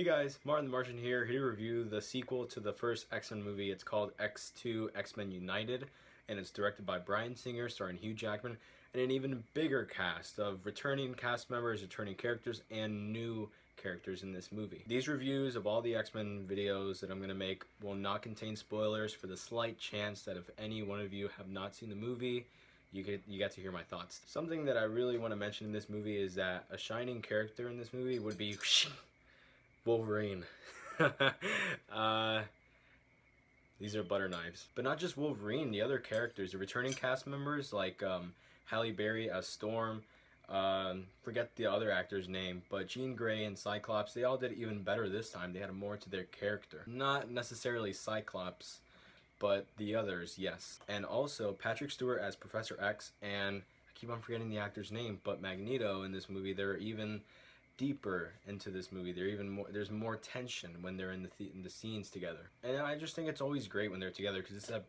Hey guys, Martin the Martian here to review the sequel to the first X-Men movie. It's called X2 X-Men United, and it's directed by Bryan starring Hugh Jackman, and an even bigger cast of returning cast members, returning characters, and new characters in this movie. These reviews of all the X-Men videos that I'm going to make will not contain spoilers, for the slight chance that if any one of you have not seen the movie, you get to hear my thoughts. Something that I really want to mention in this movie is that a shining character in this movie would be Wolverine. These are butter knives. But not just Wolverine, the other characters, the returning cast members like Halle as Storm, forget the other actor's name, but Jean Grey and Cyclops, they all did even better this time. They had more to their character. Not necessarily Cyclops, but the others, yes. And also Patrick Stewart as Professor X, and I keep on forgetting the actor's name, but Magneto in this movie, they're even deeper into this movie. There's more tension when they're in the scenes together, and I just think it's always great when they're together because it's a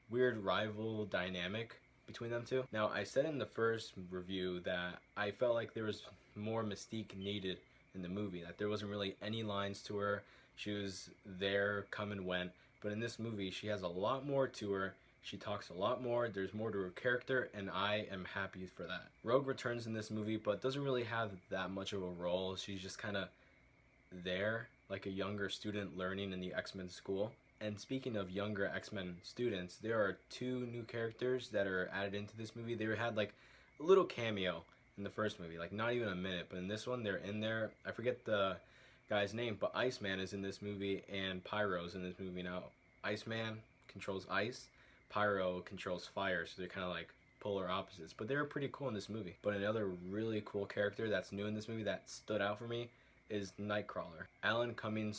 weird rival dynamic between them two. Now, I said in the first review that I felt like there was more mystique needed in the movie, that there wasn't really any lines to her. She was there, come and went, but in this movie she has a lot more to her. She talks a lot more, there's more to her character, and I am happy for that. Rogue returns in this movie, but doesn't really have that much of a role. She's just kind of there, like a younger student learning in the X-Men school. And speaking of younger X-Men students, there are two new characters that are added into this movie. They had like a little cameo in the first movie, like not even a minute, but in this one they're in there. I forget the guy's name, but Iceman is in this movie and Pyro's in this movie. Now, Iceman controls ice, Pyro controls fire, so they're kind of like polar opposites, but they were pretty cool in this movie. But another really cool character that's new in this movie that stood out for me is Nightcrawler. Alan Cumming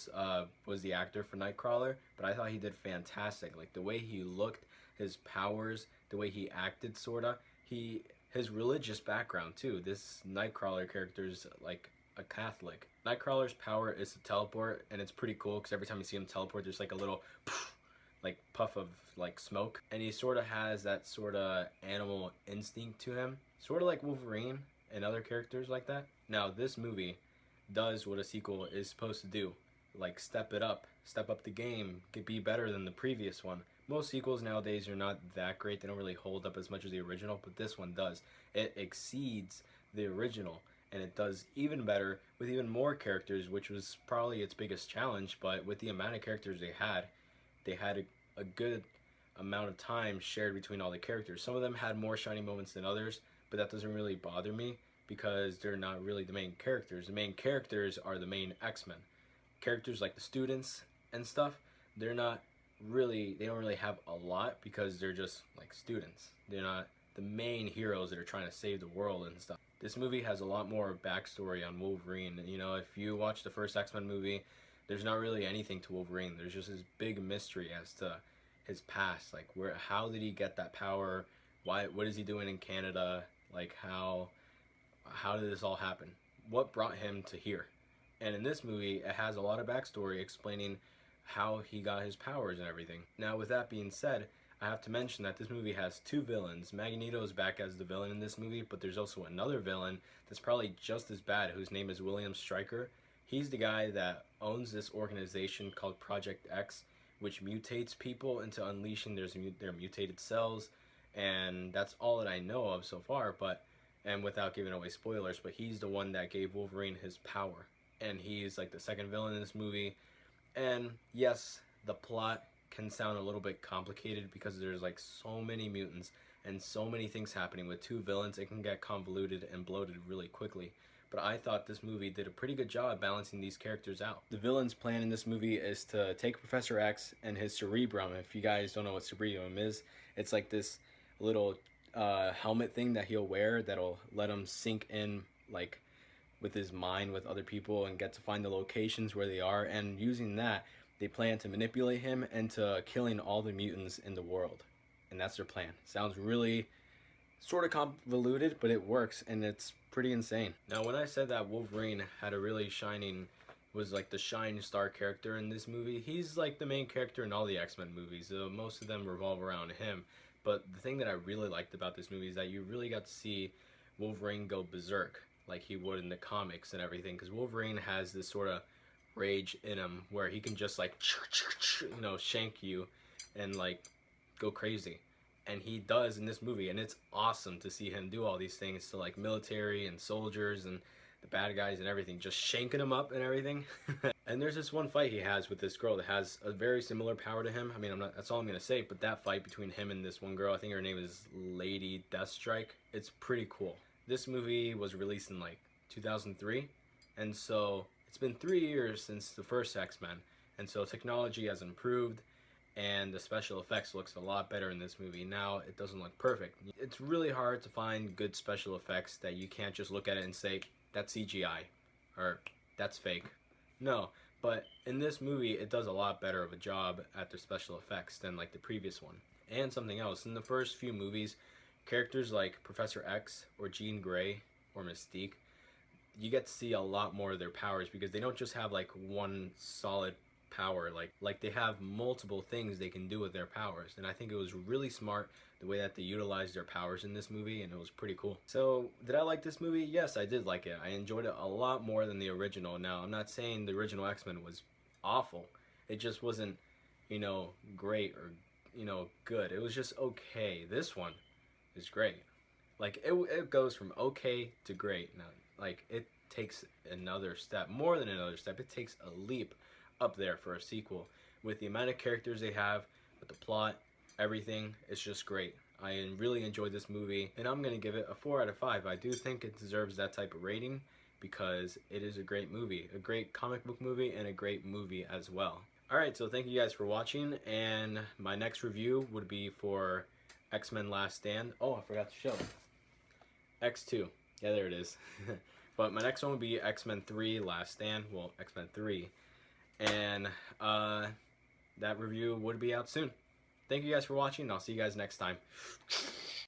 was the actor for Nightcrawler, but I thought he did fantastic. Like the way he looked, his powers, the way he acted, sorta. His religious background too. This Nightcrawler character is like a Catholic. Nightcrawler's power is to teleport, and it's pretty cool because every time you see him teleport, there's like a little like puff of like smoke, and he sort of has that sort of animal instinct to him, sort of like Wolverine and other characters like that. Now, this movie does what a sequel is supposed to do, like step up the game, be better than the previous one. Most sequels nowadays are not that great. They don't really hold up as much as the original, but this one does. It exceeds the original, and it does even better with even more characters, which was probably its biggest challenge. But with the amount of characters they had a good amount of time shared between all the characters. Some of them had more shining moments than others, but that doesn't really bother me because they're not really the main characters. The main characters are the main X-Men. Characters like the students and stuff, they don't really have a lot because they're just like students. They're not the main heroes that are trying to save the world and stuff. This movie has a lot more backstory on Wolverine. You know, if you watch the first X-Men movie, there's not really anything to Wolverine. There's just this big mystery as to his past. Like, how did he get that power? What is he doing in Canada? Like, how did this all happen? What brought him to here? And in this movie, it has a lot of backstory explaining how he got his powers and everything. Now, with that being said, I have to mention that this movie has two villains. Magneto is back as the villain in this movie, but there's also another villain that's probably just as bad, whose name is William Stryker. He's the guy that owns this organization called Project X, which mutates people into unleashing their mutated cells, and that's all that I know of so far, and without giving away spoilers, but he's the one that gave Wolverine his power, and he's like the second villain in this movie. And yes, the plot can sound a little bit complicated because there's like so many mutants and so many things happening. With two villains, it can get convoluted and bloated really quickly. But I thought this movie did a pretty good job balancing these characters out. The villain's plan in this movie is to take Professor X and his cerebrum. If you guys don't know what cerebrum is, it's like this little helmet thing that he'll wear that'll let him sink in, like, with his mind with other people and get to find the locations where they are. And using that, they plan to manipulate him into killing all the mutants in the world. And that's their plan. Sounds really sort of convoluted, but it works, and it's pretty insane. Now, when I said that Wolverine had a really was like the shining star character in this movie, he's like the main character in all the X-Men movies. Most of them revolve around him. But the thing that I really liked about this movie is that you really got to see Wolverine go berserk like he would in the comics and everything, because Wolverine has this sort of rage in him where he can just like you know, shank you and like go crazy. And he does in this movie, and it's awesome to see him do all these things to like military and soldiers and the bad guys and everything, just shanking them up and everything. And there's this one fight he has with this girl that has a very similar power to him. I mean, I'm not, that's all I'm gonna say, but that fight between him and this one girl, I think her name is Lady Deathstrike, it's pretty cool. This movie was released in like 2003, and so it's been 3 years since the first X-Men, and so technology has improved, and the special effects looks a lot better in this movie. Now it doesn't look perfect. It's really hard to find good special effects that you can't just look at it and say that's CGI or that's fake. No, but in this movie it does a lot better of a job at the special effects than like the previous one. And something else, in the first few movies, characters like Professor X or Jean Grey or Mystique, you get to see a lot more of their powers because they don't just have like one solid power, like they have multiple things they can do with their powers. And I think it was really smart the way that they utilized their powers in this movie, and it was pretty cool. So did I like this movie? Yes, I did like it. I enjoyed it a lot more than the original. Now I'm not saying the original X-Men was awful, it just wasn't, you know, great or, you know, good. It was just okay. This one is great. Like it goes from okay to great. Now like it takes another step, more than another step, it takes a leap up there for a sequel. With the amount of characters they have, with the plot, everything, it's just great. I really enjoyed this movie, and I'm gonna give it a 4 out of 5. I do think it deserves that type of rating because it is a great movie, a great comic book movie, and a great movie as well. Alright, so thank you guys for watching, and my next review would be for X-Men Last Stand. Oh, I forgot to show. X2. Yeah, there it is. But my next one would be X-Men 3 Last Stand. Well, X-Men 3. And that review would be out soon. Thank you guys for watching, and I'll see you guys next time.